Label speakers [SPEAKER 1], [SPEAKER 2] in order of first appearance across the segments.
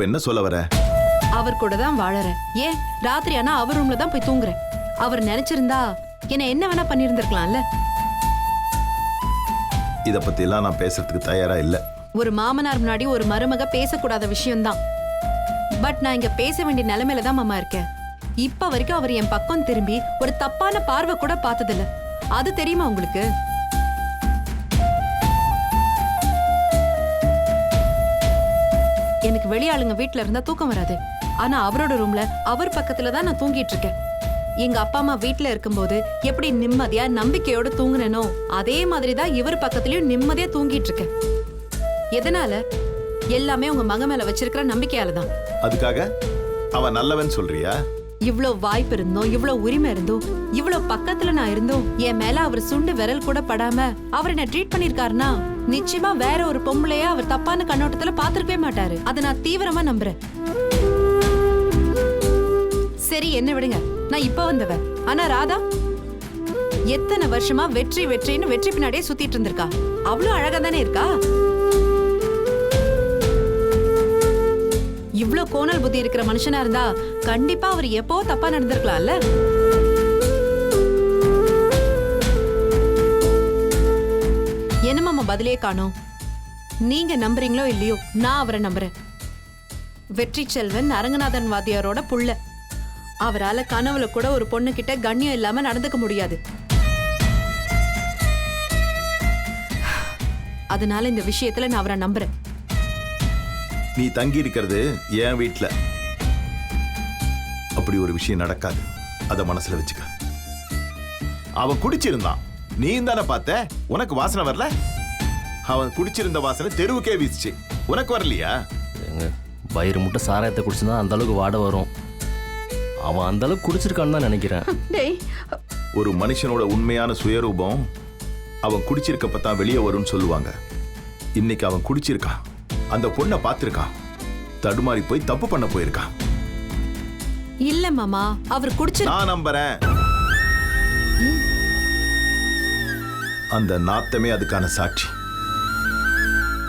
[SPEAKER 1] இப்ப என்ன சொல்ல வர?
[SPEAKER 2] அவர் கூட தான் வாழறேன். ஏன் ராத்திரி ஆனா அவர் ரூம்ல தான் போய் தூங்குறேன். அவர் நினைச்சிருந்தா என்ன வேணா பண்ணிருந்திருக்கலாம்ல.
[SPEAKER 1] இத பத்தி எல்லாம் நான் பேசுறதுக்கு தயாரா இல்ல.
[SPEAKER 2] ஒரு மாமனார் முன்னாடி ஒரு மருமக பேசக்கூடாத விஷயம்தான். பட் நான் இங்க பேச வேண்டிய நிலைமையில தான் மாமா இருக்கேன். இப்ப வரைக்கும் அவர் என் பக்கம் திரும்பி ஒரு தப்பான பார்வை கூட பார்த்ததில்ல. அது தெரியுமா உங்களுக்கு? எனக்கு வெளியாளுங்க வீட்டுல இருந்தா தூக்கம் வராது. ஆனா அவரோட ரூம்ல அவர் பக்கத்துல தான் நான் தூங்கிட்டு இருக்கேன். எங்க அப்பா அம்மா வீட்டுல இருக்கும்போது எப்படி நிம்மதியா நம்பிக்கையோட தூங்குனேனோ அதே மாதிரிதான் இவர் பக்கத்துலயும் நிம்மதியா தூங்கிட்டு இருக்கேன். எதனால? எல்லாமே உங்க மக மேல வச்சிருக்கிற நம்பிக்கையாலதான்.
[SPEAKER 1] அதுக்காக அவன் நல்லவன் சொல்றியா?
[SPEAKER 2] இவ்ளோ வாய்ப்பு இருந்தோம், இவ்ளோ உரிமை இருந்தோம், இவ்ளோ பக்கத்துல நான் இருந்தோம், என் மேல அவர் சுண்டு விரல் கூட படாம அவர் என்ன ட்ரீட் பண்ணிருக்காருன்னா நிச்சயமா வேற ஒரு பொம்பளைய அவர் தப்பான கண்ணோட்டத்துல பாத்துருக்கவே மாட்டாரு. அதை நான் தீவிரமா நம்புறேன். சரி என்ன விடுங்க, நான் இப்ப வந்தவ. ஆனா ராதா எத்தனை வருஷமா வெற்றி வெற்றின்னு வெற்றி பின்னாடியே சுத்திட்டு இருந்திருக்கா. அவ்வளவு அழகா தானே இருக்கா. இவ்ளோ கோணல் புத்தி இருக்கிற மனுஷனா இருந்தா கண்டிப்பா அவர் எப்போ தப்பா நடந்திருக்கலாம்ல. என்னமாமா பதிலே காணோம்? நீங்க நம்புறீங்களோ இல்லையோ, நான் அவரை நம்புறேன். வெற்றி செல்வன் அரங்கநாதன் வாத்தியாரோட புள்ள. அவரால கனவுல கூட ஒரு பொண்ணு கிட்ட கண்ணியம் இல்லாம நடந்துக்க முடியாது. அதனால இந்த விஷயத்துல நான் அவரை நம்புறேன்.
[SPEAKER 1] நீ தங்கி இருக்கிறது என் வீட்டுல. அப்படி ஒரு விஷயம் நடக்காது. அத மனசுல வச்சுக்க. அவன் குடிச்சிருந்தான், நீ தானே பார்த்த. உனக்கு வாசனை வரல? அவன் குடிச்சிருந்த வாசனை தெருவுக்கே வீசுச்சு. உனக்கு வரலையா?
[SPEAKER 3] வயிறு முட்டை சாராயத்தை குடிச்சுதான் அந்த அளவுக்கு வாட வரும். அவன் அந்த அளவுக்கு குடிச்சிருக்கான்னு தான் நினைக்கிறேன்.
[SPEAKER 1] ஒரு மனுஷனோட உண்மையான சுயரூபம் அவன் குடிச்சிருக்கப்பதான் வெளியே வரும்னு சொல்லுவாங்க. இன்னைக்கு அவன் குடிச்சிருக்கான், அந்த பொண்ணை பார்த்திருக்கான், தடுமாறி போய் தப்பு பண்ண போயிருக்கான்.
[SPEAKER 2] இல்ல மாமா, அவர் குடிச்சு.
[SPEAKER 1] நான் நம்புறேன். அந்த நாத்தமே அதுக்கான சாட்சி.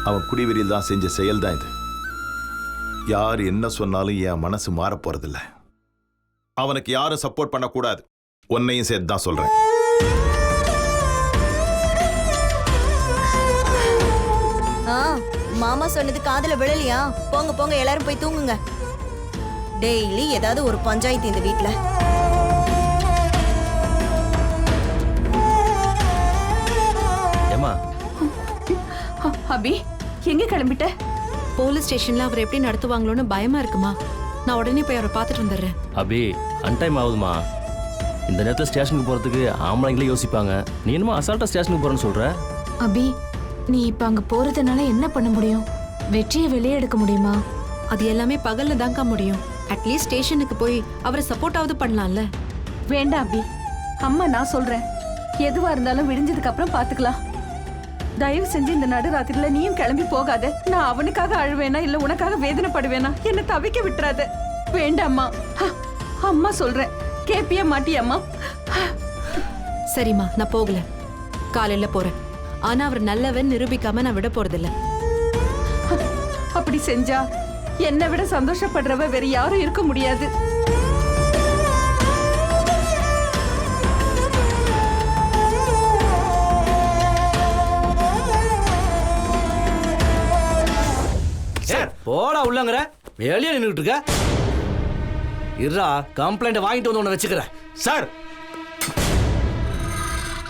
[SPEAKER 1] அவன் குடிவெறியில் தான் செஞ்ச செயல் தான் இது. யார் என்ன சொன்னாலும் என் மனசு மாற போறதில்ல. அவனுக்கு யாரும் சப்போர்ட் பண்ணக்கூடாது. உன்னையும் சேர்த்து தான் சொல்றேன்.
[SPEAKER 4] மாமா சொன்னது காதுல விழலையா? போங்க போங்க, எல்லாரும் போய் தூங்குங்க. டெய்லி ஏதாவது ஒரு பஞ்சாயத்து இந்த வீட்ல.
[SPEAKER 3] ஏமா
[SPEAKER 2] அபி எங்க கிளம்பிட்ட? போலீஸ் ஸ்டேஷன்ல அவர் எப்படி நடத்துவாங்களோன்னு பயமா இருக்குமா. நான் உடனே போய் அவரை பார்த்துட்டு வந்துடுறேன்.
[SPEAKER 3] அபி அன்டைம் ஆகுதுமா. இந்த நேரத்தில் ஸ்டேஷனுக்கு போறதுக்கு ஆம்பளைங்களே யோசிப்பாங்க. நீ என்னமோ அசால்ட்டா ஸ்டேஷனுக்கு போறேன்னு சொல்ற.
[SPEAKER 5] அபி நீ இப்ப அங்க போறதுனால என்ன பண்ண முடியும்? வெற்றியை வெளியே எடுக்க முடியுமா?
[SPEAKER 2] அது எல்லாமே பகல்ல தாங்க முடியும். அட்லீஸ்ட் ஸ்டேஷனுக்கு போய் அவரை சப்போர்ட் ஆவது பண்ணலாம்ல.
[SPEAKER 6] வேண்டாம் அபி, அம்மா நான் சொல்றேன். எதுவா இருந்தாலும் விடிஞ்சதுக்கு அப்புறம் பாத்துக்கலாம். தயவு செஞ்சு இந்த நடுராத்திரில நீயும் கிளம்பி போகாத. நான் அவனுக்காக அழுவேனா இல்ல உனக்காக வேதனைப்படுவேனா? என்ன தவிக்க விட்டுறாத. வேண்டாம்மா, அம்மா சொல்றேன். கேப்பிய மாட்டியம்மா?
[SPEAKER 2] சரிம்மா, நான் போகல. காலையில போறேன். ஆனா அவர் நல்லவன் நிரூபிக்காம நான் விட போறதில்ல.
[SPEAKER 6] அப்படி செஞ்சா என்னை விட சந்தோஷப்படுறவ வேற யாரும் இருக்க முடியாது.
[SPEAKER 7] போடா உள்ளங்கற வெளியே நின்னுட்டு இருக்க. இருடா, கம்ப்ளைண்ட் வாங்கிட்டு வந்து உன்னை வச்சுக்கிறேன்.
[SPEAKER 8] சார்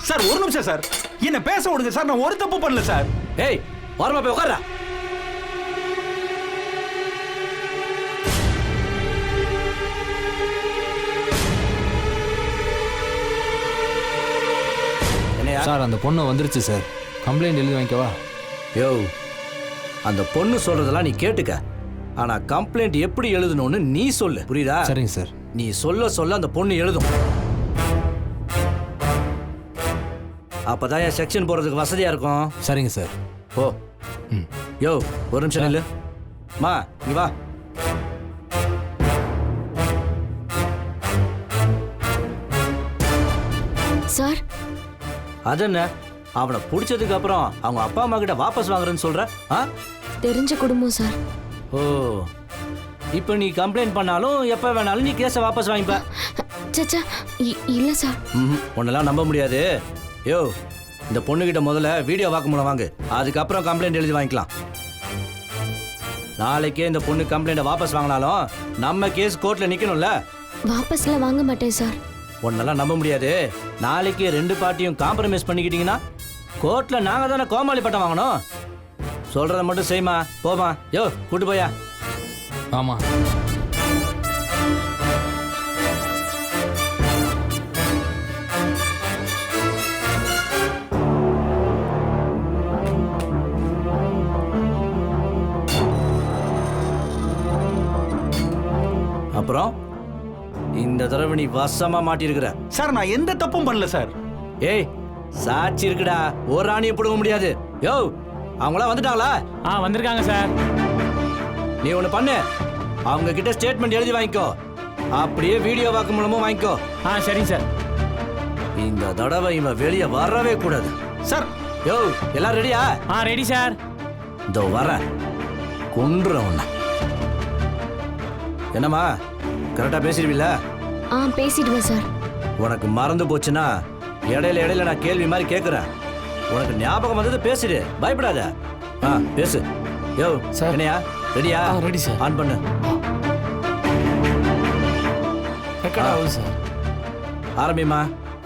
[SPEAKER 8] சார் ஒரு நிமிஷம் சார், என்ன பேச விடுங்க சார். நான் ஒரு தப்பு பண்ணல சார்.
[SPEAKER 7] ஏய் வரமா போய் உட்கார்றா.
[SPEAKER 9] சார் அந்த பொண்ணு வந்துருச்சு சார். கம்ப்ளைண்ட் எழுதி வாங்கிக்கவா?
[SPEAKER 7] யோ, அந்த பொண்ணு சொல்றதெல்லாம் நீ கேட்டுக்க. ஆனா கம்ப்ளைண்ட் எப்படி எழுதணும்னு நீ சொல்லு, புரியுதா?
[SPEAKER 9] சரிங்க சார்.
[SPEAKER 7] நீ சொல்ல சொல்ல அந்த பொண்ணு எழுதும். அப்பதான் என் செக்ஷன் போறதுக்கு வசதியா இருக்கும்.
[SPEAKER 9] சரிங்க சார்.
[SPEAKER 7] ஓ யோ, ஒரு நிமிஷம் நில்லு. மா நீ வா.
[SPEAKER 5] சார்
[SPEAKER 7] அதென்ன, அவனை பிடிச்சதுக்கு அப்புறம் அவங்க அப்பா அம்மா கிட்ட வாபஸ் வாங்குறேன்னு சொல்ற?
[SPEAKER 5] தெரிஞ்ச குடும்பம் சார்.
[SPEAKER 7] ஓ, இப்போ நீ கம்ப்ளைண்ட் பண்ணாலும் எப்போ வேணாலும் நீ கேஸை வாபஸ் வாங்கிப்ப.
[SPEAKER 5] சச்சா இல்ல சார்.
[SPEAKER 7] உன்னெல்லாம் நம்ப முடியாது. யோ, இந்த பொண்ணுகிட்ட முதல்ல வீடியோ வாக்குமூலம் வாங்கு, அதுக்கப்புறம் கம்ப்ளைண்ட் எழுதி வாங்கிக்கலாம். நாளைக்கே இந்த பொண்ணு கம்ப்ளைண்ட்டை வாபஸ் வாங்கினாலும் நம்ம கேஸ் கோர்ட்டில் நிற்கணும்ல.
[SPEAKER 5] வாபஸ்ல வாங்க மாட்டேன் சார்.
[SPEAKER 7] உன்னெல்லாம் நம்ப முடியாது. நாளைக்கு 2 பார்ட்டியும் காம்ப்ரமைஸ் பண்ணிக்கிட்டீங்கன்னா கோர்ட்டில் நாங்கள் தானே கோமாளி பட்டம் வாங்கணும். சொல்கிறத மட்டும் செய்யுமா, போமா. யோ, கூட்டு போயா.
[SPEAKER 9] ஆமா.
[SPEAKER 7] அப்புறம் இந்த தடவை நீ வசமா மாட்டியிருக்கிற.
[SPEAKER 8] சார் நான் எந்த தப்பும் பண்ணல சார்.
[SPEAKER 7] ஏய், சாட்சி இருக்குடா, ஒரு ராணியை பிடுங்க முடியாது. யோ, அவங்களாம் வந்துட்டாங்களா?
[SPEAKER 3] வந்திருக்காங்க சார்.
[SPEAKER 7] நீ ஒன்று பண்ணு, அவங்க கிட்ட ஸ்டேட்மெண்ட் எழுதி வாங்கிக்கோ, அப்படியே வீடியோ வாக்கு மூலமும் வாங்கிக்கோ.
[SPEAKER 3] சரிங்க சார்.
[SPEAKER 7] இந்த தடவை இவன் வெளியே வரவே கூடாது.
[SPEAKER 8] சார்
[SPEAKER 7] யோ, எல்லாம் ரெடியா?
[SPEAKER 3] Ready sir.
[SPEAKER 7] இதோ வரேன், கொன்றுறேன் உன்னை. என்னம்மா, கரெக்டா பேசிடுவீல்ல?
[SPEAKER 5] பேசிடுவேன் சார்.
[SPEAKER 7] உனக்கு மறந்து போச்சுன்னா இடையில நான் கேள்வி மாதிரி கேட்குறேன். உனக்கு ஞாபகம் வந்தது பேசிடு, பயப்படாத. பேசு. யோ சார், என்னையா ரெடியா?
[SPEAKER 9] Ready sir.
[SPEAKER 7] ஆன் பண்ணு.
[SPEAKER 9] சார்
[SPEAKER 7] ஆரம்பிமா.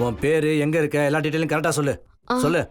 [SPEAKER 7] உன் பேரு, எங்க இருக்க, எல்லா டீட்டெயிலும் கரெக்டா சொல்லு. சொல்லு.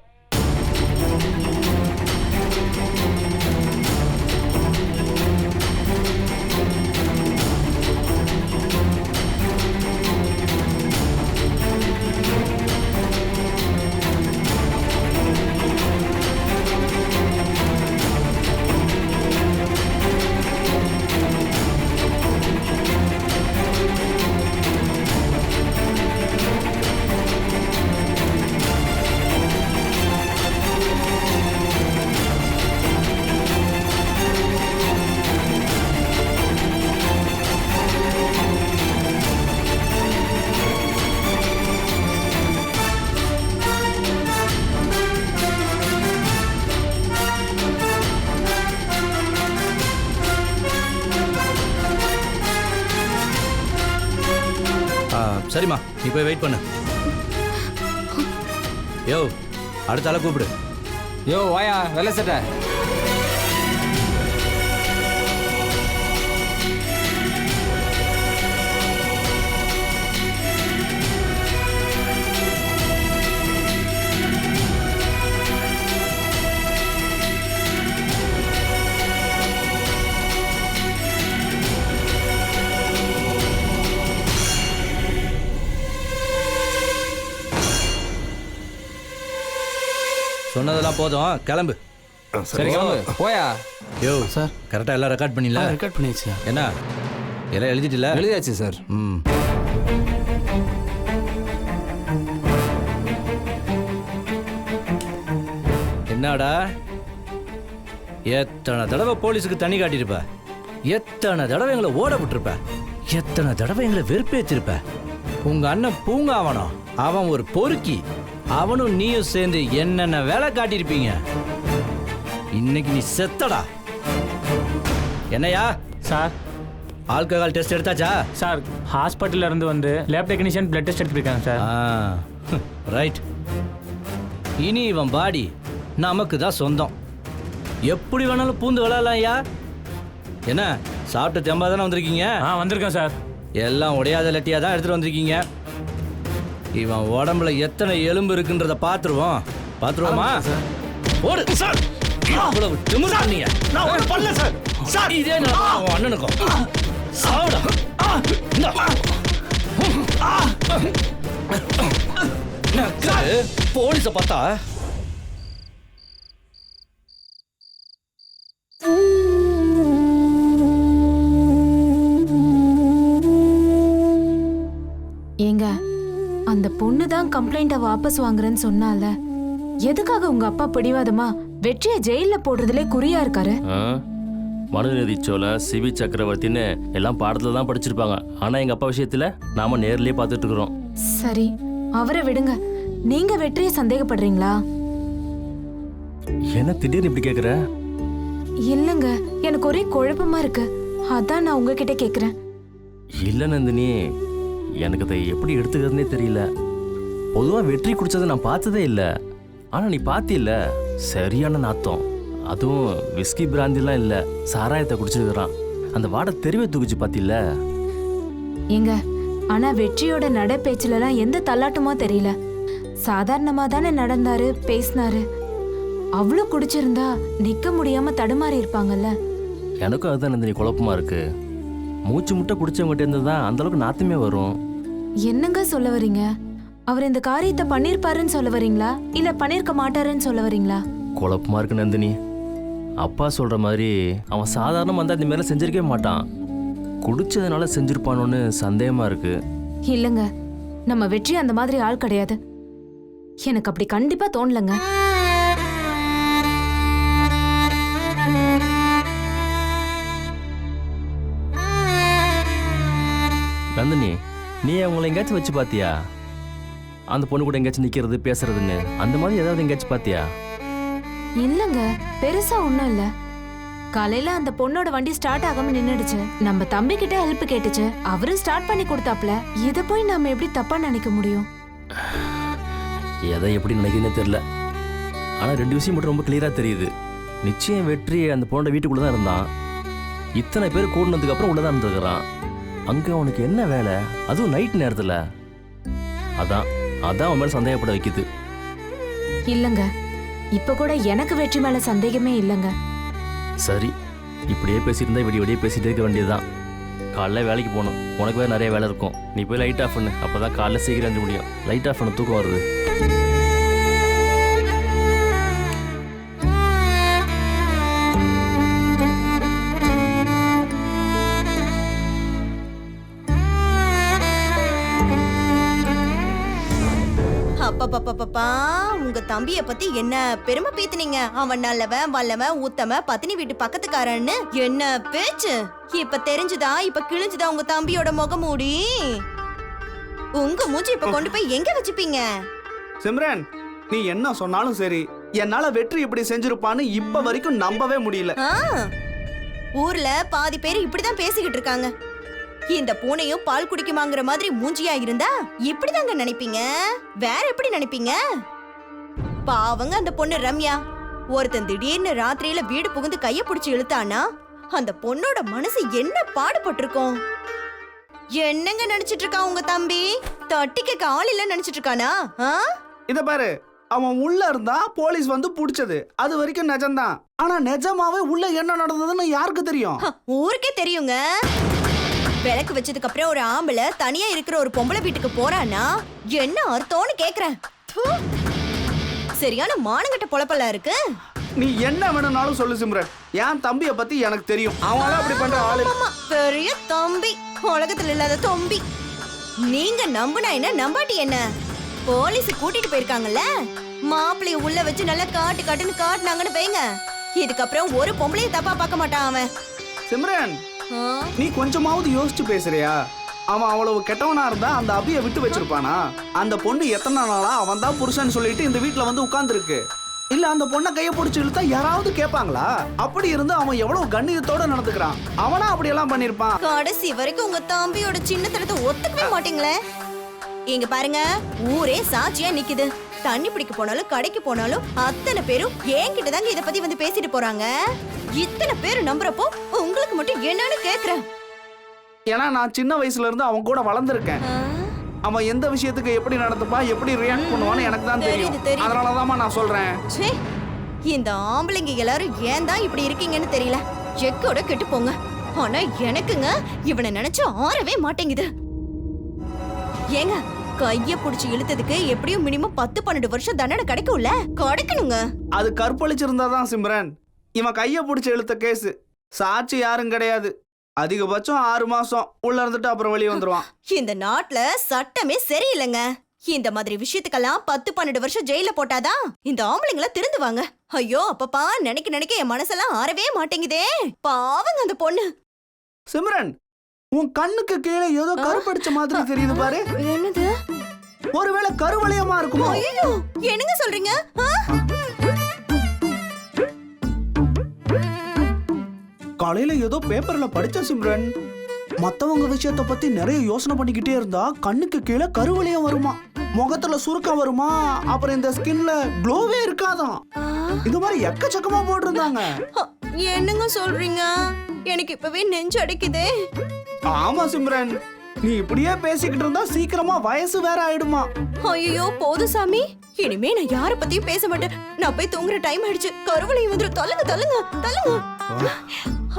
[SPEAKER 7] சரிம்மா, நீ போய் வெயிட் பண்ணு. யோ, அடுத்த ஆளை கூப்பிடு.
[SPEAKER 9] யோ வாயா, வெள்ளை சட்டை.
[SPEAKER 7] சொன்னதெல்லாம் போதும், கிளம்பு.
[SPEAKER 9] சரி கிளம்பு, போயா.
[SPEAKER 7] யோ சார், கரெக்டாக எல்லாம் ரெக்கார்ட் பண்ணிடல?
[SPEAKER 9] ரெக்கார்ட் பண்ணியாச்சு.
[SPEAKER 7] என்ன எல்லாம் எழுதிட்டில்ல?
[SPEAKER 9] எழுதியாச்சு சார்.
[SPEAKER 7] என்னடா, எத்தனை தடவை போலீஸுக்கு தண்ணி காட்டியிருப்ப, எத்தனை தடவை எங்களை ஓட விட்டுருப்ப, எத்தனை தடவை எங்களை வெறுப்பேற்றிருப்ப. உங்க அண்ணன் பூங்காவனம், அவன் ஒரு பொறுக்கி, அவனும் நீயும் சேர்ந்து என்னென்ன வேலை காட்டியிருப்பீங்க. இன்னைக்கு நீ செத்தடா. என்னையா
[SPEAKER 3] சார்,
[SPEAKER 7] ஆல்கஹால் டெஸ்ட் எடுத்தாச்சா?
[SPEAKER 3] சார், ஹாஸ்பிட்டல்ல இருந்து வந்து லேப் டெக்னீஷியன் பிளட் டெஸ்ட் எடுத்துருக்காங்க சார்.
[SPEAKER 7] ரைட். இனி இவன் பாடி நமக்கு தான் சொந்தம். எப்படி வேணாலும் பூந்து விளையாடலாம் ஐயா. என்ன சாப்பிட்டு தெம்பா தானே வந்திருக்கீங்க?
[SPEAKER 3] வந்திருக்கேன் சார்.
[SPEAKER 7] எல்லாம் உடையாத லட்டியா தான் எடுத்துட்டு வந்திருக்கீங்க. இவன் உடம்புல எத்தனை எலும்பு இருக்குன்றத பாத்துருவோம். பாத்துருவோமா? ஓடு சார். அவ்வளவு திமிரு பண்ணீங்க.
[SPEAKER 8] நான் ஒரு பண்ணல சார்.
[SPEAKER 7] சார், இதே நான் அண்ணனுக்கும் சாவுடா. போலீஸ பார்த்தா
[SPEAKER 5] ஏங்க, அந்த பொண்ணு தான் கம்ப்ளைண்ட்டை வாபஸ் வாங்குறேன்னு சொன்னால, எதுக்காக உங்க அப்பா பிடிவாதமா வெற்றியை ஜெயில போடுறதுல குறியா இருக்காரு?
[SPEAKER 3] மனுநீதி சோழன், சிவி சக்கரவர்த்தின்னு எல்லாம் பாடத்துல தான் படிச்சிருப்பாங்க. ஆனா எங்க அப்பா விஷயத்துல நாம நேர்லயே பார்த்துட்டு இருக்கிறோம்.
[SPEAKER 5] சரி, அவரை விடுங்க. நீங்க வெற்றியை சந்தேகப்படுறீங்களா?
[SPEAKER 3] என்ன திடீர்னு இப்படி கேக்குற?
[SPEAKER 5] இல்லங்க, எனக்கு ஒரே குழப்பமா இருக்கு. அதான் நான் உங்ககிட்ட கேக்குறேன்.
[SPEAKER 3] இல்லை நந்தினி, எனக்கு அதை எப்படி எடுத்துக்கிறதுனே தெரியல. பொதுவாக வெற்றி குடிச்சதை நான் பார்த்ததே இல்லை. ஆனால் நீ பார்த்தில்ல, சரியான நாத்தம். அதுவும் விஸ்கி பிராந்திலாம் இல்லை, சாராயத்தை குடிச்சிருக்கிறான். அந்த வாடை தெருவே தூக்குச்சு பார்த்தில்ல.
[SPEAKER 5] ஏங்க, ஆனா வெற்றியோட நட பேச்சுலலாம் எந்த தள்ளாட்டமோ தெரியல. சாதாரணமா தானே நடந்தாரு, பேசினாரு. அவ்வளோ குடிச்சிருந்தா நிக்க முடியாம தடுமாறி இருப்பாங்கல்ல.
[SPEAKER 3] எனக்கும் அதுதான் நந்தினி குழப்பமா இருக்கு. மூச்சு முட்டை குடிச்சவங்ககிட்ட இருந்து தான் அந்த அளவுக்கு நாத்தமே வரும்.
[SPEAKER 5] என்னங்க சொல்ல வரீங்க? அவர் இந்த காரியத்தை பண்ணிருப்பாருன்னு சொல்ல வரீங்களா, இல்ல பண்ணிருக்க மாட்டாருன்னு சொல்ல வரீங்களா?
[SPEAKER 3] குழப்பமா இருக்கு நந்தினி. அப்பா சொல்ற மாதிரி அவன் சாதாரணமாக வந்தால் இந்த மாதிரிலாம் செஞ்சிருக்கவே மாட்டான். குடிச்சதுனால செஞ்சிருப்பானோன்னு சந்தேகமா இருக்கு.
[SPEAKER 5] இல்லங்க, நம்ம வெற்றி அந்த மாதிரி ஆள் கிடையாது. எனக்கு அப்படி கண்டிப்பா தோணலங்க.
[SPEAKER 3] நந்தினி, நீ அவங்கள எங்கேயாச்சும் வச்சு பாத்தியா? அந்த பொண்ணு கூட எங்கேயாச்சும் நிக்கிறது பேசுறதுன்னு அந்த மாதிரி ஏதாவது எங்கேயாச்சும் பாத்தியா?
[SPEAKER 5] இல்லங்க, பெருசா ஒண்ணும் இல்ல. காலையில அந்த பொண்ணோட வண்டி ஸ்டார்ட் ஆகாம நின்னுடுச்சு. நம்ம தம்பி கிட்ட ஹெல்ப் கேட்டுச்சு, அவரும் ஸ்டார்ட் பண்ணி கொடுத்தாப்ல. இத போய் நாம எப்படி தப்பா நினைக்க முடியும்?
[SPEAKER 3] எதை எப்படி நினைக்கிறதுனே தெரியல. ஆனா 2 விஷயம் மட்டும் ரொம்ப கிளியரா தெரியுது. நிச்சயம் வெற்றி அந்த பொண்ணோட வீட்டுக்குள்ள தான் இருந்தான். இத்தனை பேர் கூடினதுக்கு அப்புறம் உள்ளதான் இருந்திருக்கிறான். அங்க அவனுக்கு என்ன வேலை, அதுவும் நைட் நேரத்துல? அதான் அவன் மேல சந்தேகப்பட வைக்குது.
[SPEAKER 5] இல்லங்க, இப்ப கூட எனக்கு வெற்றி மேல சந்தேகமே இல்லங்க.
[SPEAKER 3] சரி, இப்படியே பேசியிருந்தா விடிய பேசிட்டே இருக்க வேண்டியதுதான். காலைல வேலைக்கு போகணும், உனக்கு வேறு நிறைய வேலை இருக்கும். நீ போய் லைட் ஆஃப் பண்ணு, அப்பதான் காலைல சீக்கிரம் எழுந்து முடியும். லைட் ஆஃப் பண்ண தூக்கம் வருது.
[SPEAKER 4] அப்பப்பப்பப்பா, உங்க தம்பிய பத்தி என்ன பெருமை பேத்துனீங்க. அவன் நல்லவன், வல்லவன், ஊத்தம, பத்தினி வீட்டு பக்கத்துக்காரன்னு என்ன பேச்சு. இப்ப தெரிஞ்சுதா, இப்ப கிழிஞ்சுதா உங்க தம்பியோட முகமூடி. உங்க மூஞ்சி இப்ப கொண்டு போய் எங்க வச்சுப்பீங்க?
[SPEAKER 8] சிம்ரன், நீ என்ன சொன்னாலும் சரி, என்னால வெற்றி இப்படி செஞ்சிருப்பான்னு இப்ப வரைக்கும் நம்பவே முடியல.
[SPEAKER 4] ஊர்ல பாதி பேர் இப்படிதான் பேசிக்கிட்டு இருக்காங்க. இந்த பூனையும் பால் குடிக்குமாங்கிற மாதிரி மூஞ்சியா இருந்தா இப்படிதாங்க நினைப்பீங்க. வேற எப்படி நினைப்பீங்க? பாவங்க அந்த பொண்ணு ரம்யா. ஒருத்தன் திடீர்னு ராத்திரியில வீடு புகுந்து கைய பிடிச்சு இழுத்தானா அந்த பொண்ணோட மனசு என்ன பாடுபட்டிருக்கும். என்னங்க நினைச்சிட்டு இருக்கான் உங்க தம்பி? தட்டிக்க ஆள் இல்ல நினைச்சிட்டு இருக்கானா?
[SPEAKER 8] இத பாரு, அவன் உள்ள இருந்தா போலீஸ் வந்து புடிச்சது அது வரைக்கும் நிஜம்தான். ஆனா நிஜமாவே உள்ள என்ன நடந்ததுன்னு யாருக்கு தெரியும்?
[SPEAKER 4] ஊருக்கே தெரியுங்க. விளக்கு வச்சதுக்கு அப்புறம் ஒரு ஆம்பளை தனியா இருக்கிற ஒரு பொம்பளை வீட்டுக்கு போறானா என்ன அர்த்தம்னு கேக்குறேன். சரியான மானங்கட்ட பொழப்பெல்லாம் இருக்கு.
[SPEAKER 8] நீ என்ன வேணும்னாலும் சொல்லு சிம்ரன், என் தம்பிய பத்தி எனக்கு தெரியும். அவன் அப்படி பண்ற ஆளு.
[SPEAKER 4] பெரிய தம்பி, உலகத்துல இல்லாத தொம்பி. நீங்க நம்புனா என்ன, நம்பாட்டி என்ன? போலீஸ் கூட்டிட்டு போயிருக்காங்கல்ல, மாப்பிள்ளைய உள்ள வச்சு நல்லா காட்டுன்னு காட்டுனாங்கன்னு வைங்க, இதுக்கப்புறம் ஒரு பொம்பளைய தப்பா பார்க்க மாட்டான் அவன்.
[SPEAKER 8] சிம்ரன், நீ கொஞ்சமாவது யோசிச்சு பேசுறியா? அவன் அவ்வளவு கெட்டவனா இருந்தா அந்த அபிய விட்டு வச்சிருப்பானா? அந்த பொண்ணு எத்தனை நாளா அவன் தான் புருஷன் சொல்லிட்டு இந்த வீட்டுல வந்து உட்கார்ந்து இருக்கு. இல்ல அந்த பொண்ணை கைய பிடிச்சு இழுத்தா யாராவது கேட்பாங்களா? அப்படி இருந்து அவன் எவ்வளவு கண்ணியத்தோட நடந்துக்கிறான். அவனா அப்படி எல்லாம் பண்ணிருப்பான்.
[SPEAKER 4] கடைசி வரைக்கும் உங்க தம்பியோட சின்னத்தனத்தை ஒத்துக்கவே மாட்டீங்களே. இங்க பாருங்க, ஊரே சாட்சியா நிக்குது. தண்ணி பிடிக்க போனாலும் கடைக்கு போனாலும் அத்தனை பேரும் என்கிட்ட தாங்க இத பத்தி வந்து பேசிட்டு போறாங்க. இத்தனை பேரு நம்புறப்போ உங்களுக்கு மட்டும் என்னன்னு கேக்குறேன்.
[SPEAKER 8] ஏன்னா நான் சின்ன வயசுல இருந்து அவன் கூட வளர்ந்துருக்கேன். அவன் எந்த விஷயத்துக்கு எப்படி நடந்துப்பா, எப்படி ரியாக்ட் பண்ணுவான்னு எனக்கு தான் தெரியும். அதனாலதான் நான் சொல்றேன்.
[SPEAKER 4] இந்த ஆம்பளைங்க எல்லாரும் ஏன் தான் இப்படி இருக்கீங்கன்னு தெரியல. எக்கோட கெட்டு போங்க. ஆனா எனக்குங்க இவனை நினைச்சு ஆறவே மாட்டேங்குது. ஏங்க, கைய புடிச்சு இழுத்ததுக்கு எப்படியும் மினிமம் 10-12 வருஷம் தண்டனை கிடைக்கும்ல? கிடைக்கணுங்க.
[SPEAKER 8] அது கற்பழிச்சிருந்தாதான் சிம்ரன். இவன் கைய புடிச்சு இழுத்த கேஸ், சாட்சி யாரும் கிடையாது. அதிகபட்சம் 6 மாசம் உள்ள இருந்துட்டு அப்புறம் வெளியே வந்துருவான்.
[SPEAKER 4] இந்த நாட்டுல சட்டமே சரியில்லைங்க. இந்த மாதிரி விஷயத்துக்கெல்லாம் 10-12 வருஷம் ஜெயில போட்டாதான் இந்த ஆம்பளைங்கள திருந்துவாங்க. ஐயோ அப்பப்பா, நினைக்க என் மனசெல்லாம் ஆறவே மாட்டேங்குதே. பாவங்க அந்த பொண்ணு.
[SPEAKER 8] சிம்ரன், உன் கண்ணுக்கு கீழே ஏதோ கருப்படிச்ச மாதிரி தெரியுது பாரு.
[SPEAKER 4] என்னது?
[SPEAKER 8] ஒருவேளை கருவளையமா இருக்குமோ?
[SPEAKER 4] ஐயோ, என்னங்க சொல்றீங்க?
[SPEAKER 8] காலையில ஏதோ பேப்பர்ல படிச்சேன் சிம்ரன். மத்தவங்க விஷயத்த பத்தி நிறைய யோசனை பண்ணிக்கிட்டே இருந்தா கண்ணுக்கு கீழே கருவளையம் வருமா, முகத்துல சுருக்கம் வருமா, அப்புறம் இந்த ஸ்கின்ல க்ளோவே இருக்காதான். இந்த மாதிரி எக்கச்சக்கமா போட்டிருந்தாங்க.
[SPEAKER 4] என்னங்க சொல்றீங்க? எனக்கு இப்பவே நெஞ்சு அடைக்குதே.
[SPEAKER 8] ஆமா சிம்ரன், நீ இப்படியே பேசிக்கிட்டு இருந்தா சீக்கிரமா வயசு வேற ஆயிடுமா.
[SPEAKER 4] ஐயோ போதும் சாமி, இனிமே நான் யார பத்தியும் பேச மாட்டேன். நான் போய் தூங்குற டைம் ஆயிடுச்சு. கருவளையும் வந்துரும். தள்ளுங்க தள்ளுங்க தள்ளுங்க.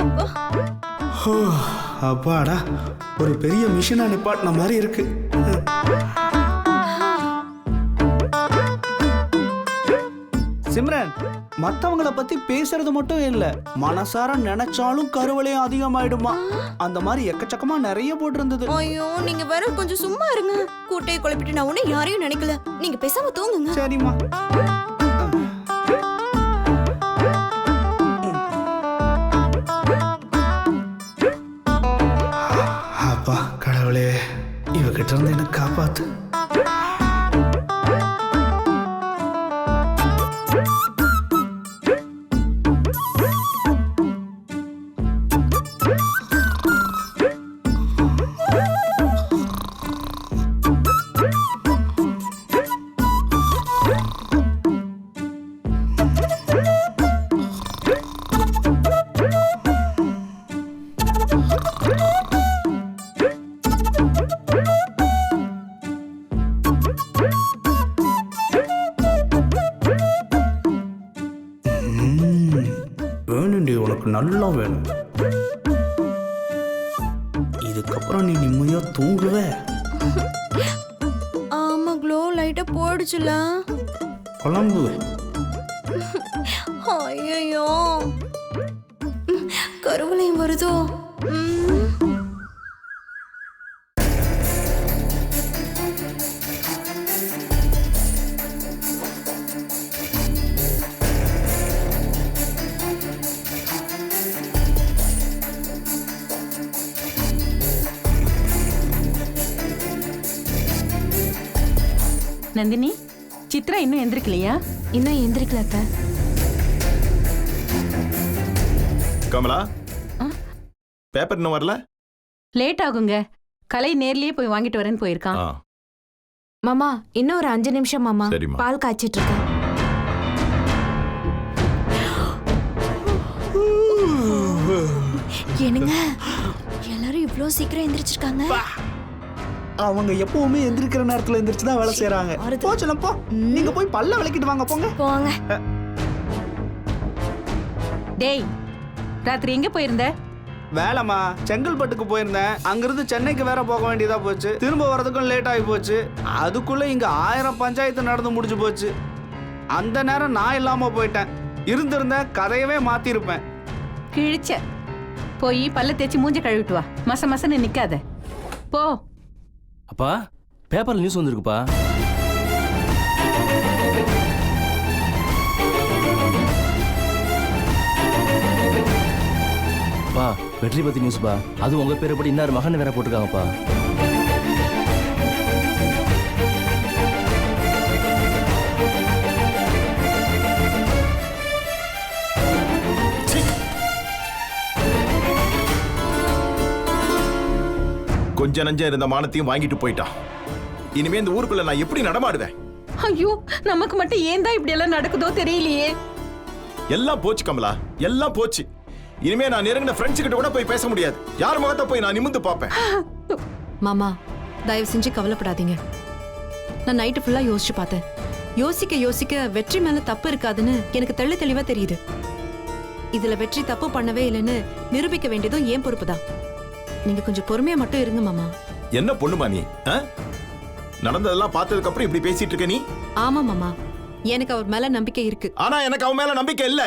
[SPEAKER 4] அப்பா.
[SPEAKER 8] அப்பாடா, ஒரு பெரிய மிஷினா நிப்பாட்டின மாதிரி இருக்கு. சிம்ரன், மத்தவங்கள பத்தி பேசுறது மட்டும் இல்ல, மனசார நினைச்சாலும் கருவளையும் அதிகமாயிடுமா. அந்த மாதிரி எக்கச்சக்கமா நிறைய போட்டிருந்தது.
[SPEAKER 4] ஐயோ நீங்க வேற கொஞ்சம் சும்மா இருங்க. கூட்டையை குழப்பிட்டு நான் ஒண்ணு யாரையும் நினைக்கல. நீங்க பேசாம தூங்குங்க.
[SPEAKER 8] சரிம்மா. அப்பா கடவுளே, இவகிட்ட இருந்து என்ன காப்பாத்து. வேணுண்டி, உனக்கு நல்லா வேணும். இதுக்கப்புறம் நீ நிம்மதியா தூங்குவ.
[SPEAKER 4] ஆமா, க்ளோ லைட்டா போடுச்சுல.
[SPEAKER 8] குழம்பு.
[SPEAKER 4] ஐயோ கருவளையும் வருதோ.
[SPEAKER 6] நந்தினி, சித்ரா இன்னும் எந்திரிக்கலையா?
[SPEAKER 5] இன்னும் எந்திரிக்கல அத்தை.
[SPEAKER 1] கமலா, பேப்பர் இன்னும் வரல?
[SPEAKER 6] லேட் ஆகுங்க. கலை நேர்லயே போய் வாங்கிட்டு வரேன்னு போயிருக்கான்.
[SPEAKER 1] ஆ,
[SPEAKER 5] மாமா இன்னும் ஒரு 5 நிமிஷம் மாமா.
[SPEAKER 1] சரிம்மா.
[SPEAKER 5] பால் காய்ச்சிட்டு இருக்கேன்.
[SPEAKER 4] என்னங்க எல்லாரும் இவ்ளோ சீக்கிரம் எந்திரிச்சிருக்காங்க?
[SPEAKER 8] அவங்க எப்பவுமே எந்திரிக்கிற நேரத்துல எந்திரிச்சு தான் வேலை செய்யறாங்க. போச்சலம் போ, நீங்க போய் பல்ல விளக்கிட்டு வாங்க. போங்க
[SPEAKER 4] போங்க.
[SPEAKER 6] டேய், ராத்திரி எங்க போயிருந்த?
[SPEAKER 8] வேலைமா, செங்கல்பட்டுக்கு போயிருந்தேன். அங்கிருந்து சென்னைக்கு வேற போக வேண்டியதா போச்சு. திரும்ப வரதுக்கும் லேட் ஆகி போச்சு. அதுக்குள்ள இங்க 1000 பஞ்சாயத்து நடந்து முடிஞ்சு போச்சு. அந்த நேரம் நான் இல்லாம போயிட்டேன். இருந்திருந்த கதையவே மாத்திருப்பேன்.
[SPEAKER 6] கிழிச்ச. போய் பல்ல தேய்ச்சி மூஞ்ச கழுவிட்டு வா. மச மசன்னு நிக்காத. போ.
[SPEAKER 3] அப்பா, பேப்பர்ல நியூஸ் வந்திருக்குப்பா. அப்பா, வெற்றி பத்தி நியூஸ்ப்பா. அது உங்க பேரை படி இன்னொரு மகன் வேற போட்டிருக்காங்கப்பா.
[SPEAKER 1] கொஞ்ச நஞ்சம் இருந்த மானத்தையும் வாங்கிட்டு போயிட்டான். இனிமே இந்த ஊருக்குள்ள நான் எப்படி நடமாடுவேன்?
[SPEAKER 6] ஐயோ, நமக்கு மட்டும் ஏன் தான் இப்படி எல்லாம் நடக்குதோ தெரியலையே.
[SPEAKER 1] எல்லாம் போச்சு கமலா, எல்லாம் போச்சு. இனிமே நான் நெருங்கின ஃப்ரெண்ட்ஸ் கிட்ட கூட போய் பேச முடியாது. யார் முகத்தை போய் நான் நிமிர்ந்து பார்ப்பேன்?
[SPEAKER 2] மாமா தயவு செஞ்சு கவலைப்படாதீங்க. நான் நைட்டு ஃபுல்லா யோசிச்சு பார்த்தேன். யோசிக்க யோசிக்க வெற்றி மேல தப்பு இருக்காதுன்னு எனக்கு தெளிவா தெரியுது. இதுல வெற்றி தப்பு பண்ணவே இல்லைன்னு நிரூபிக்க வேண்டியதும் ஏன் பொறுப்பு தான். நீங்க கொஞ்சம் பொறுமையா மட்டும் இருங்க மாமா.
[SPEAKER 1] என்ன பொண்ணுமா நீ? நடந்ததெல்லாம் பார்த்ததுக்கு அப்புறம் இப்படி பேசிட்டு இருக்க நீ?
[SPEAKER 2] ஆமா மாமா, எனக்கு அவர் மேல நம்பிக்கை இருக்கு.
[SPEAKER 1] ஆனா எனக்கு அவன் மேல நம்பிக்கை இல்ல.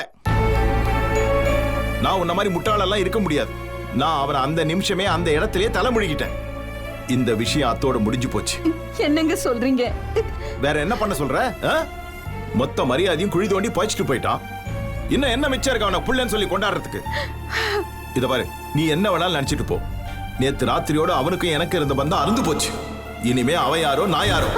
[SPEAKER 1] நான் உன்ன மாதிரி முட்டாளெல்லாம் இருக்க முடியாது. நான் அவரை அந்த நிமிஷமே அந்த இடத்திலேயே தலைமுழுகிட்டேன். இந்த விஷயம் அத்தோட முடிஞ்சு போச்சு.
[SPEAKER 6] என்னங்க சொல்றீங்க?
[SPEAKER 1] வேற என்ன பண்ண சொல்ற? மொத்த மரியாதையும் குழி தோண்டி புதைச்சிட்டு போயிட்டான். இன்னும் என்ன மிச்சம் இருக்கு அவனை புள்ளன்னு சொல்லி கொண்டாடுறதுக்கு? இத பாரு, நீ என்ன வேணாலும் நினைச்சிட்டு போ. நேத்து ராத்திரியோட அவனுக்கும் எனக்கு இருந்த பந்தம் அறுந்து போச்சு. இனிமே அவன் யாரோ நான் யாரோ.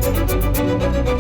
[SPEAKER 3] ஆ